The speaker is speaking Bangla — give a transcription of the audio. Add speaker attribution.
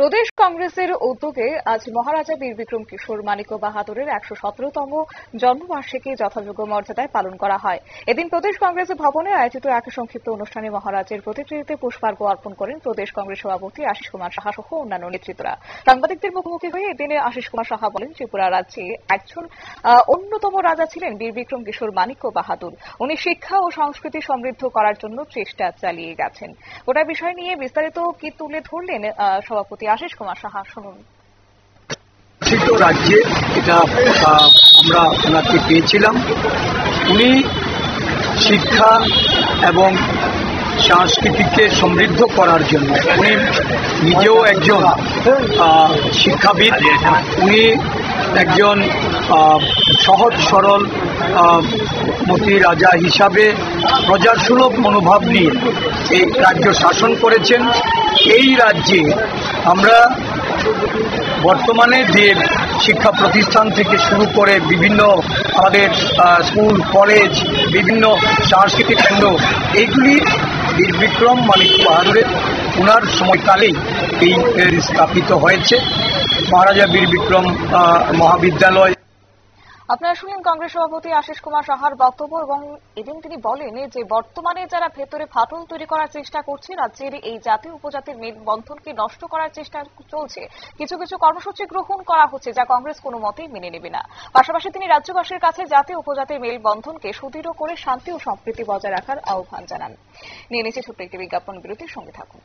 Speaker 1: প্রদেশ কংগ্রেসের উদ্যোগে আজ মহারাজা বীর বিক্রম কিশোর মানিক্য বাহাদুরের ১১৭তম জন্মবার্ষিকী যথাযোগ্য মর্যাদায় পালন করা হয়। এদিন প্রদেশ কংগ্রেস ভবনে আয়োজিত এক সংক্ষিপ্ত অনুষ্ঠানে মহারাজের প্রতিকৃতিতে পুষ্পার্ঘ্য অর্পণ করেন প্রদেশ কংগ্রেস সভাপতি আশিস কুমার সাহা সহ অন্যান্য নেতৃত্বরা। সাংবাদিকদের মুখোমুখি হয়ে এদিনে আশিস কুমার সাহা বলেন, ত্রিপুরা রাজ্যে একজন অন্যতম রাজা ছিলেন বীর বিক্রম কিশোর মানিক্য বাহাদুর। উনি শিক্ষা ও সংস্কৃতি সমৃদ্ধ করার জন্য চেষ্টা চালিয়ে গেছেন। গোটা বিষয় নিয়ে বিস্তারিত কি তুলে ধরলেন সভাপতি আশিস কুমার সাহা, শুনুন।
Speaker 2: রাজ্যে এটা আমরা ওনাকে পেয়েছিলাম। উনি শিক্ষা এবং সংস্কৃতিকে সমৃদ্ধ করার জন্য, উনি নিজেও একজন শিক্ষাবিদ, উনি একজন সহজ সরল মতি রাজা হিসাবে প্রজার সুলভ মনোভাব নিয়ে এই রাজ্য শাসন করেছেন। এই রাজ্যে আমরা বর্তমানে যে শিক্ষা প্রতিষ্ঠান থেকে শুরু করে বিভিন্ন আমাদের স্কুল, কলেজ, বিভিন্ন সাংস্কৃতিক কেন্দ্র, এইগুলি বীর বিক্রম মানিক্য বাহাদুরের ওনার সময়কালেই এই স্থাপিত হয়েছে। মহারাজা বীর বিক্রম মহাবিদ্যালয়।
Speaker 1: আপনারা শুনলেন কংগ্রেস সভাপতি আশিস কুমার সাহার বক্তব্য, এবং এদিন তিনি বলেন যে বর্তমানে যারা ভেতরে ফাটল তৈরি করার চেষ্টা করছে, রাজ্যের এই জাতি উপজাতির মেলবন্ধনকে নষ্ট করার চেষ্টা চলছে, কিছু কিছু কর্মসূচি গ্রহণ করা হচ্ছে যা কংগ্রেস কোনো মতেই মেনে নেবে না। পাশাপাশি তিনি রাজ্যবাসীর কাছে জাতি উপজাতির মেলবন্ধনকে সুদৃঢ় করে শান্তি ও সম্প্রীতি বজায় রাখার আহ্বান জানান। নিয়ে নিচ্ছে ছোট্ট একটি বিজ্ঞাপন বিরতির সঙ্গে থাকুন।